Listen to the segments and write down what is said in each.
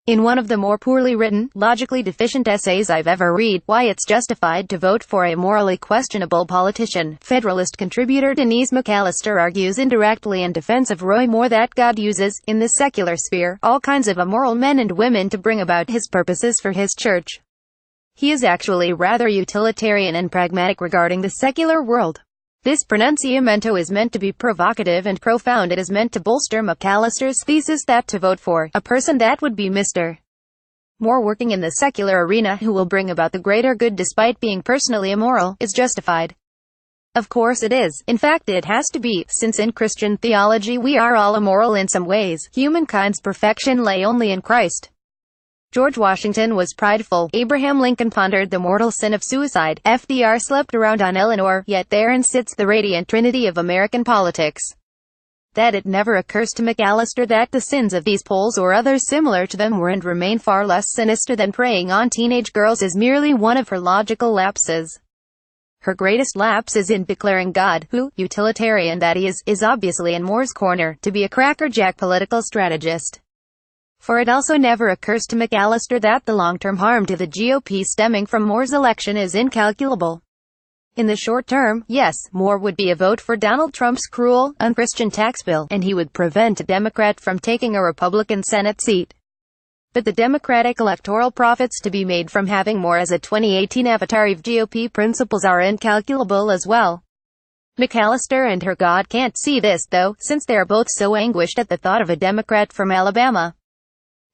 In one of the more poorly written, logically deficient essays I've ever read, Why It's Justified to Vote for a Morally Questionable Politician, Federalist contributor Denise McAllister argues indirectly in defense of Roy Moore that God uses, in the secular sphere, all kinds of immoral men and women to bring about his purposes for his church. He is actually rather utilitarian and pragmatic regarding the secular world. This pronunciamento is meant to be provocative and profound. It is meant to bolster McAllister's thesis that to vote for a person that would be Mr. Moore working in the secular arena who will bring about the greater good despite being personally immoral, is justified. Of course it is. In fact it has to be, since in Christian theology we are all immoral in some ways. Humankind's perfection lay only in Christ. George Washington was prideful. Abraham Lincoln pondered the mortal sin of suicide. FDR slept around on Eleanor. Yet therein sits the radiant trinity of American politics. That it never occurs to McAllister that the sins of these Poles or others similar to them were and remain far less sinister than preying on teenage girls is merely one of her logical lapses. Her greatest lapse is in declaring God, who, utilitarian that he is obviously in Moore's corner, to be a crackerjack political strategist. For it also never occurs to McAllister that the long-term harm to the GOP stemming from Moore's election is incalculable. In the short term, yes, Moore would be a vote for Donald Trump's cruel, unchristian tax bill, and he would prevent a Democrat from taking a Republican Senate seat. But the Democratic electoral profits to be made from having Moore as a 2018 avatar of GOP principles are incalculable as well. McAllister and her God can't see this, though, since they are both so anguished at the thought of a Democrat from Alabama.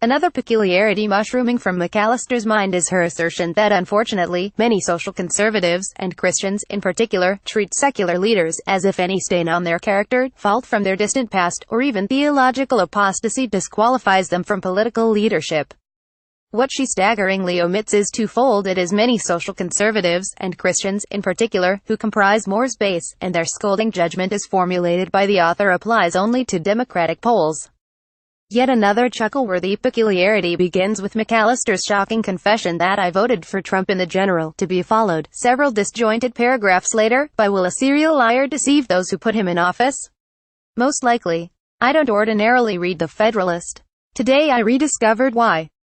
Another peculiarity mushrooming from McAllister's mind is her assertion that unfortunately, many social conservatives, and Christians in particular, treat secular leaders as if any stain on their character, fault from their distant past, or even theological apostasy disqualifies them from political leadership. What she staggeringly omits is twofold. It is many social conservatives, and Christians in particular, who comprise Moore's base, and their scolding judgment as formulated by the author applies only to Democratic polls. Yet another chuckle-worthy peculiarity begins with McAllister's shocking confession that I voted for Trump in the general, to be followed, several disjointed paragraphs later, by will a serial liar deceive those who put him in office? Most likely. I don't ordinarily read the Federalist. Today I rediscovered why.